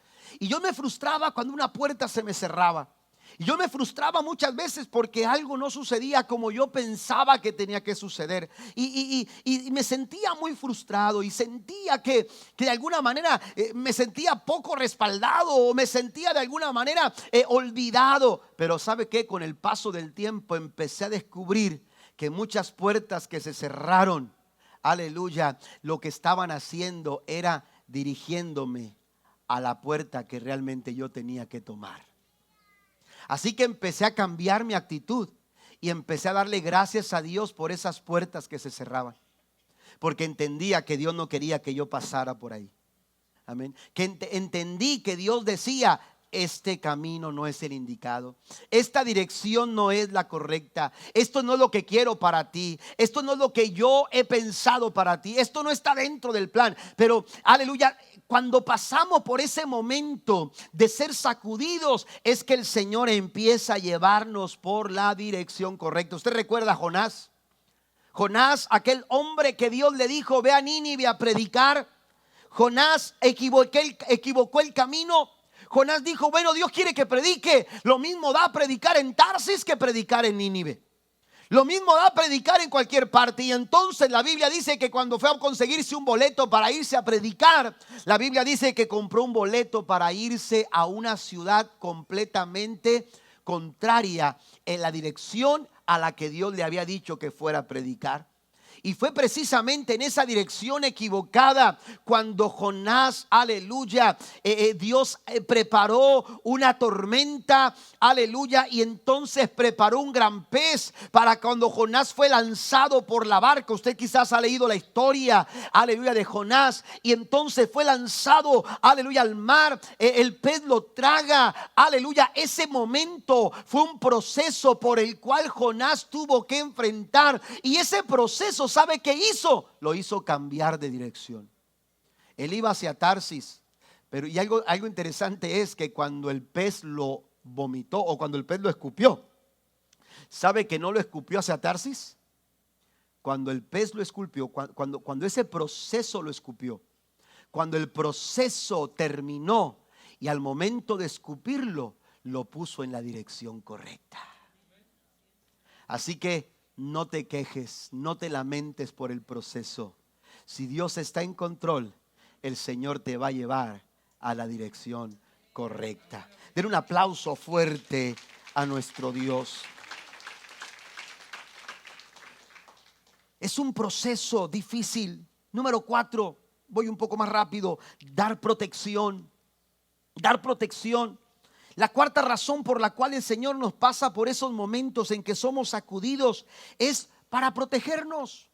Y yo me frustraba cuando una puerta se me cerraba. Y yo me frustraba muchas veces porque algo no sucedía como yo pensaba que tenía que suceder. Y me sentía muy frustrado y sentía que de alguna manera me sentía poco respaldado, o me sentía de alguna manera olvidado. Pero ¿sabe qué? Con el paso del tiempo empecé a descubrir que muchas puertas que se cerraron, aleluya, lo que estaban haciendo era dirigiéndome a la puerta que realmente yo tenía que tomar. Así que empecé a cambiar mi actitud y empecé a darle gracias a Dios por esas puertas que se cerraban, porque entendía que Dios no quería que yo pasara por ahí. Amén. Que entendí que Dios decía: este camino no es el indicado, esta dirección no es la correcta, esto no es lo que quiero para ti, esto no es lo que yo he pensado para ti, esto no está dentro del plan. Pero aleluya, cuando pasamos por ese momento de ser sacudidos, es que el Señor empieza a llevarnos por la dirección correcta. ¿Usted recuerda a Jonás? Jonás, aquel hombre que Dios le dijo: ve a Nínive a predicar. Jonás equivocó el camino. Jonás dijo: bueno, Dios quiere que predique. Lo mismo da predicar en Tarsis que predicar en Nínive. Lo mismo da predicar en cualquier parte. Y entonces la Biblia dice que cuando fue a conseguirse un boleto para irse a predicar, la Biblia dice que compró un boleto para irse a una ciudad completamente contraria en la dirección a la que Dios le había dicho que fuera a predicar. Y fue precisamente en esa dirección equivocada cuando Jonás, aleluya, Dios preparó una tormenta, aleluya, y entonces preparó un gran pez para cuando Jonás fue lanzado por la barca. Usted quizás ha leído la historia, aleluya, de Jonás, y entonces fue lanzado, aleluya, al mar. El pez lo traga, aleluya. Ese momento fue un proceso por el cual Jonás tuvo que enfrentar, y ese proceso, ¿sabe qué hizo? Lo hizo cambiar de dirección. Él iba hacia Tarsis, pero y algo interesante es que cuando el pez lo vomitó, o cuando el pez lo escupió, ¿sabe que no lo escupió hacia Tarsis? Cuando el pez lo escupió, cuando ese proceso lo escupió, cuando el proceso terminó y al momento de escupirlo, lo puso en la dirección correcta. Así que no te quejes, no te lamentes por el proceso. Si Dios está en control, el Señor te va a llevar a la dirección correcta. Den un aplauso fuerte a nuestro Dios. Es un proceso difícil. Número 4, voy un poco más rápido. Dar protección. Dar protección. La cuarta razón por la cual el Señor nos pasa por esos momentos en que somos sacudidos es para protegernos.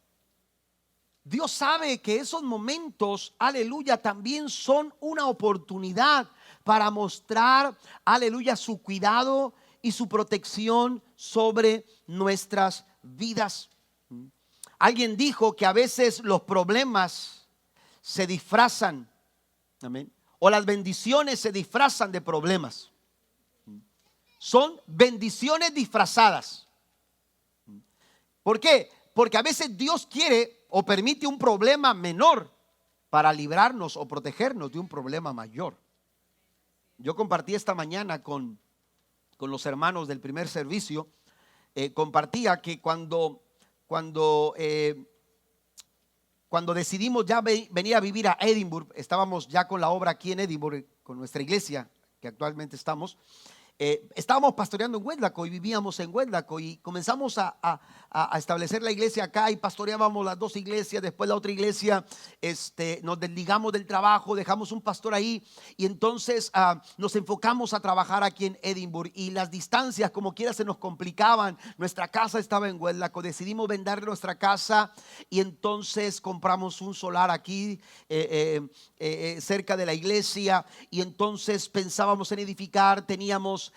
Dios sabe que esos momentos, aleluya, también son una oportunidad para mostrar, aleluya, su cuidado y su protección sobre nuestras vidas. Alguien dijo que a veces los problemas se disfrazan, amén, o las bendiciones se disfrazan de problemas. Son bendiciones disfrazadas. ¿Por qué? Porque a veces Dios quiere o permite un problema menor para librarnos o protegernos de un problema mayor. Yo compartí esta mañana con los hermanos del primer servicio, compartía que cuando decidimos ya venir a vivir a Edimburgo, estábamos ya con la obra aquí en Edimburgo, con nuestra iglesia que actualmente estábamos pastoreando en Huédlaco y vivíamos en Huédlaco y comenzamos a establecer la iglesia acá y pastoreábamos las dos iglesias. Después la otra iglesia nos desligamos del trabajo, dejamos un pastor ahí y entonces nos enfocamos a trabajar aquí en Edimburgo y las distancias como quiera se nos complicaban. Nuestra casa estaba en Huédlaco, decidimos vender nuestra casa y entonces compramos un solar aquí cerca de la iglesia y entonces pensábamos en edificar. Teníamos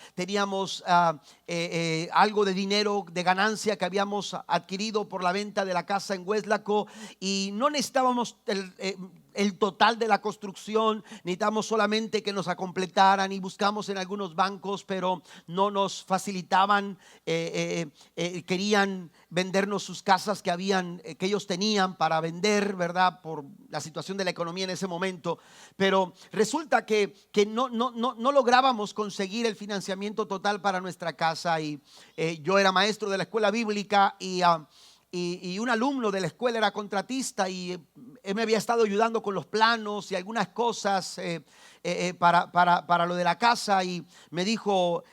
algo de dinero de ganancia que habíamos adquirido por la venta de la casa en Huédlaco y no necesitábamos el total de la construcción, necesitamos solamente que nos completaran y buscamos en algunos bancos, pero no nos facilitaban, querían vendernos sus casas que ellos tenían para vender, ¿verdad? Por la situación de la economía en ese momento, pero resulta que no lográbamos conseguir el financiamiento total para nuestra casa y yo era maestro de la escuela bíblica y un alumno de la escuela era contratista y él me había estado ayudando con los planos y algunas cosas para lo de la casa y me dijo,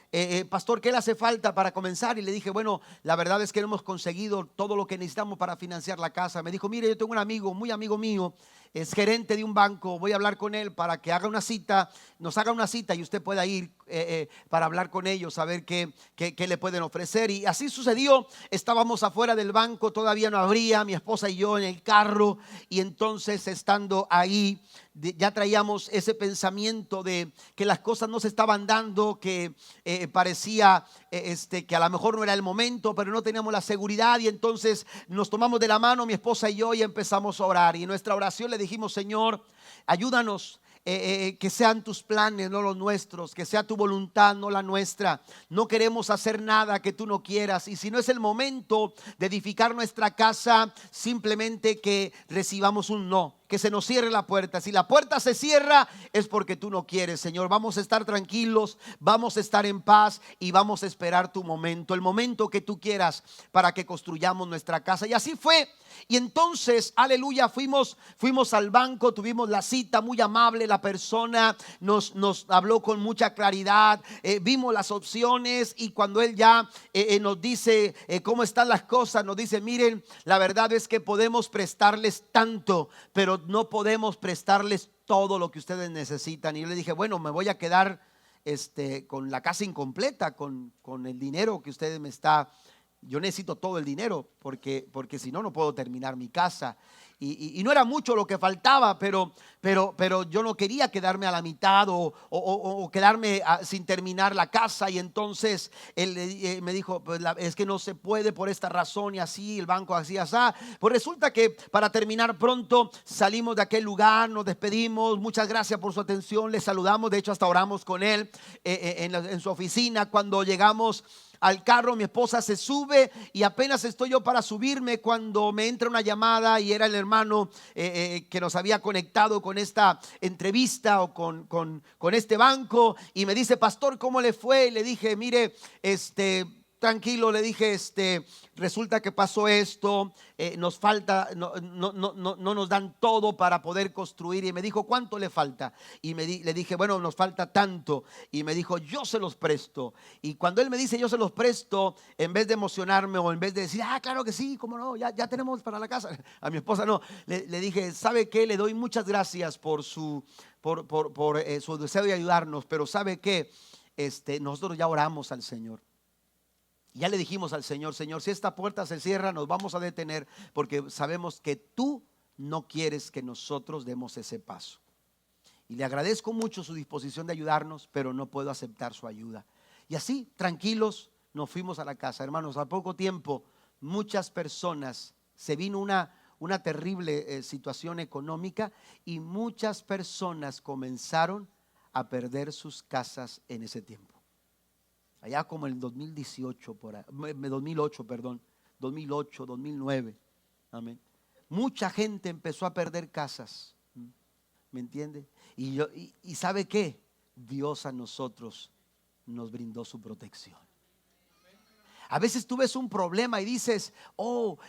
pastor, ¿qué le hace falta para comenzar? Y le dije, bueno, la verdad es que no hemos conseguido todo lo que necesitamos para financiar la casa. Me dijo, mire, yo tengo un amigo, muy amigo mío, es gerente de un banco, voy a hablar con él para que nos haga una cita y usted pueda ir para hablar con ellos, a ver qué le pueden ofrecer. Y así sucedió, estábamos afuera del banco, todavía no abría, mi esposa y yo en el carro y entonces estando ahí ya traíamos ese pensamiento de que las cosas no se estaban dando, que parecía que a lo mejor no era el momento, pero no teníamos la seguridad y entonces nos tomamos de la mano mi esposa y yo y empezamos a orar y en nuestra oración le dijimos, Señor, ayúdanos. Que sean tus planes, no los nuestros, que sea tu voluntad, no la nuestra. No queremos hacer nada que tú no quieras. Y si no es el momento de edificar nuestra casa, simplemente que recibamos un no, que se nos cierre la puerta. Si la puerta se cierra es porque tú no quieres, Señor. Vamos a estar tranquilos, vamos a estar en paz y vamos a esperar tu momento, el momento que tú quieras para que construyamos nuestra casa. Y así fue. Y entonces, aleluya, fuimos al banco, tuvimos la cita, muy amable, la persona nos habló con mucha claridad, vimos las opciones y cuando él ya nos dice cómo están las cosas, nos dice, miren, la verdad es que podemos prestarles tanto, pero no podemos prestarles todo lo que ustedes necesitan. Y yo le dije, bueno, me voy a quedar con la casa incompleta, con el dinero que ustedes me está. Yo necesito todo el dinero porque si no, no puedo terminar mi casa. Y no era mucho lo que faltaba, pero yo no quería quedarme a la mitad o quedarme sin terminar la casa. Y entonces él me dijo, pues es que no se puede por esta razón y así, el banco así, así. Pues resulta que para terminar pronto salimos de aquel lugar, nos despedimos, muchas gracias por su atención, le saludamos, de hecho hasta oramos con él en su oficina. Cuando llegamos al carro, mi esposa se sube y apenas estoy yo para subirme cuando me entra una llamada y era el hermano que nos había conectado con esta entrevista o con este banco, y me dice: pastor, ¿cómo le fue? Y le dije: mire, tranquilo, le dije, resulta que pasó esto, nos falta, no nos dan todo para poder construir. Y me dijo: ¿cuánto le falta? Y le dije: bueno, nos falta tanto. Y me dijo: yo se los presto. Y cuando él me dice yo se los presto, en vez de emocionarme o en vez de decir: claro que sí, cómo no, ya tenemos para la casa, a mi esposa no, le dije: ¿sabe qué? Le doy muchas gracias por su deseo de ayudarnos, pero ¿sabe qué? Nosotros ya oramos al Señor. Ya le dijimos al Señor: Señor, si esta puerta se cierra, nos vamos a detener, porque sabemos que tú no quieres que nosotros demos ese paso. Y le agradezco mucho su disposición de ayudarnos, pero no puedo aceptar su ayuda. Y así, tranquilos, nos fuimos a la casa. Hermanos, al poco tiempo, muchas personas, se vino una terrible situación económica, y muchas personas comenzaron a perder sus casas en ese tiempo. Allá como el 2018, 2008, perdón, 2008, 2009, amén. Mucha gente empezó a perder casas, ¿me entiende? Y ¿sabe qué? Dios a nosotros nos brindó su protección. A veces tú ves un problema y dices: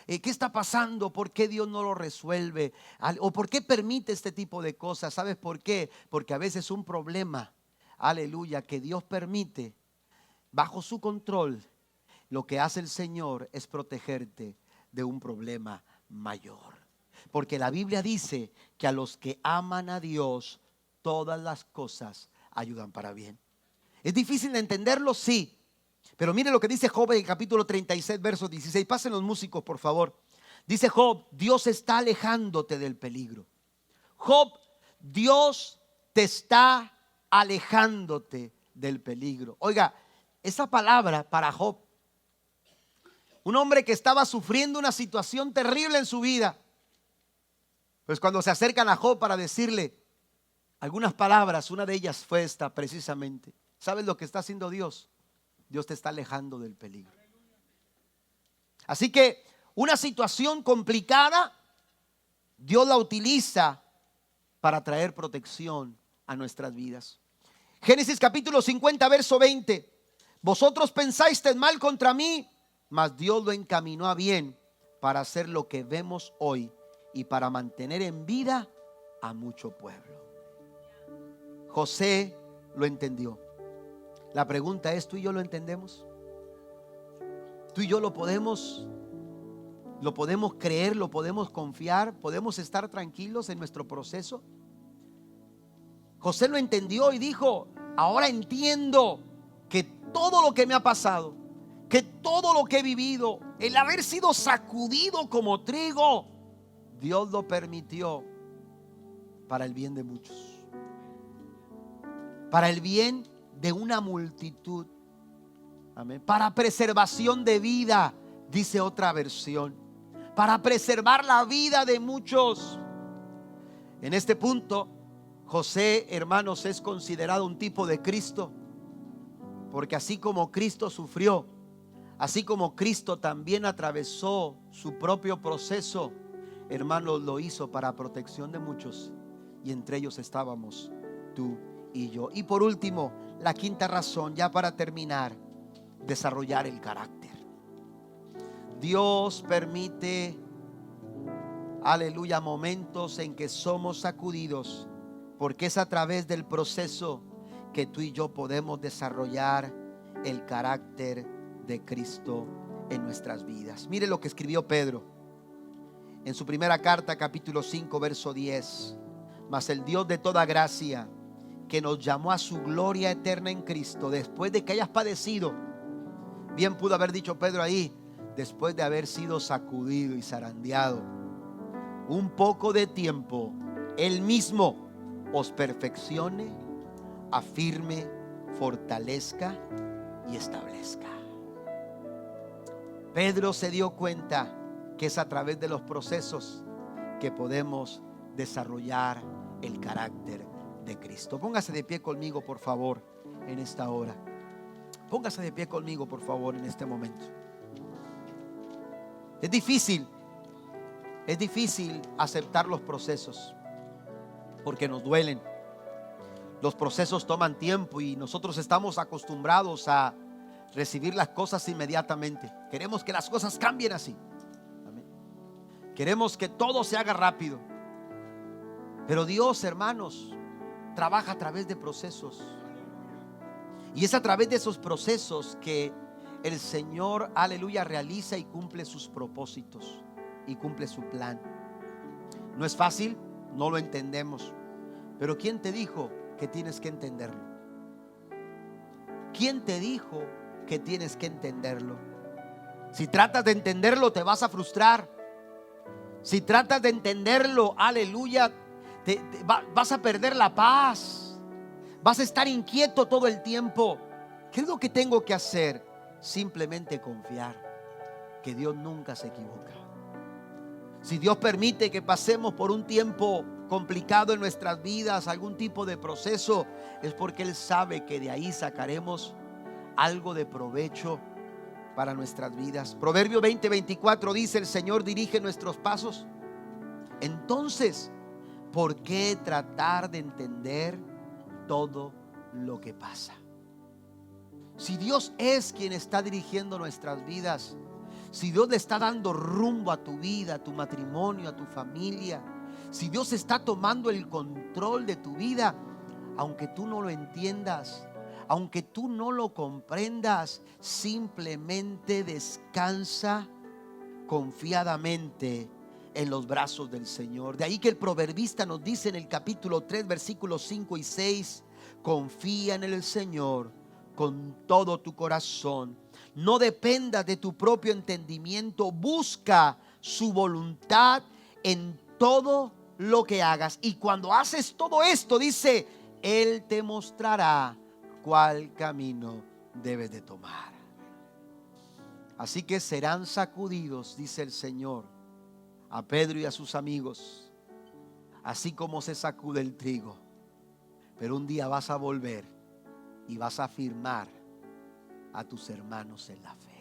¿qué está pasando? ¿Por qué Dios no lo resuelve? ¿O por qué permite este tipo de cosas? ¿Sabes por qué? Porque a veces un problema, aleluya, que Dios permite bajo su control, lo que hace el Señor es protegerte de un problema mayor. Porque la Biblia dice que a los que aman a Dios, todas las cosas ayudan para bien. ¿Es difícil de entenderlo? Sí. Pero mire lo que dice Job en el capítulo 36, verso 16. Pasen los músicos, por favor. Dice Job: Dios está alejándote del peligro. Job, Dios te está alejándote del peligro. Oiga, esa palabra para Job, un hombre que estaba sufriendo una situación terrible en su vida, pues cuando se acercan a Job para decirle algunas palabras, una de ellas fue esta precisamente: ¿sabes lo que está haciendo Dios? Dios te está alejando del peligro. Así que una situación complicada, Dios la utiliza para traer protección a nuestras vidas. Génesis capítulo 50, verso 20. Vosotros pensasteis mal contra mí, mas Dios lo encaminó a bien, para hacer lo que vemos hoy y para mantener en vida a mucho pueblo. José lo entendió. La pregunta es: ¿tú y yo lo entendemos? ¿Tú y yo lo podemos creer, lo podemos confiar, podemos estar tranquilos en nuestro proceso? José lo entendió y dijo: ahora entiendo que todo lo que me ha pasado, que todo lo que he vivido, el haber sido sacudido como trigo, Dios lo permitió para el bien de muchos, para el bien de una multitud. Amén. Para preservación de vida, dice otra versión, para preservar la vida de muchos. En este punto, José, hermanos, es considerado un tipo de Cristo, porque así como Cristo sufrió, así como Cristo también atravesó su propio proceso, hermanos, lo hizo para protección de muchos, y entre ellos estábamos tú y yo. Y por último, la quinta razón, ya para terminar: desarrollar el carácter. Dios permite, aleluya, momentos en que somos sacudidos, porque es a través del proceso que tú y yo podemos desarrollar el carácter de Cristo en nuestras vidas. Mire lo que escribió Pedro en su primera carta, capítulo 5, verso 10. Mas el Dios de toda gracia, que nos llamó a su gloria eterna en Cristo, después de que hayas padecido. Bien pudo haber dicho Pedro ahí: después de haber sido sacudido y zarandeado un poco de tiempo, Él mismo os perfeccione, afirme, fortalezca y establezca. Pedro se dio cuenta que es a través de los procesos que podemos desarrollar el carácter de Cristo. Póngase de pie conmigo, por favor, en esta hora. Póngase de pie conmigo, por favor, en este momento. Es difícil aceptar los procesos porque nos duelen. Los procesos toman tiempo y nosotros estamos acostumbrados a recibir las cosas inmediatamente. Queremos que las cosas cambien así. Amén. Queremos que todo se haga rápido. Pero Dios, hermanos, trabaja a través de procesos. Y es a través de esos procesos que el Señor, aleluya, realiza y cumple sus propósitos y cumple su plan. No es fácil, no lo entendemos. Pero ¿quién te dijo que tienes que entenderlo? ¿Quién te dijo que tienes que entenderlo? Si tratas de entenderlo, te vas a frustrar. Si tratas de entenderlo, aleluya, vas a perder la paz. Vas a estar inquieto todo el tiempo. ¿Qué es lo que tengo que hacer? Simplemente confiar que Dios nunca se equivoca. Si Dios permite que pasemos por un tiempo complicado en nuestras vidas, algún tipo de proceso, es porque Él sabe que de ahí sacaremos algo de provecho para nuestras vidas. Proverbio 20:24 dice: el Señor dirige nuestros pasos. Entonces, ¿por qué tratar de entender todo lo que pasa? Si Dios es quien está dirigiendo nuestras vidas, si Dios le está dando rumbo a tu vida, a tu matrimonio, a tu familia, si Dios está tomando el control de tu vida, aunque tú no lo entiendas, aunque tú no lo comprendas, simplemente descansa confiadamente en los brazos del Señor. De ahí que el proverbista nos dice en el capítulo 3, versículos 5 y 6: confía en el Señor con todo tu corazón. No dependas de tu propio entendimiento. Busca su voluntad en todo lo que hagas. Y cuando haces todo esto, dice, Él te mostrará cuál camino debes de tomar. Así que serán sacudidos, dice el Señor, a Pedro y a sus amigos, así como se sacude el trigo. Pero un día vas a volver y vas a afirmar a tus hermanos en la fe.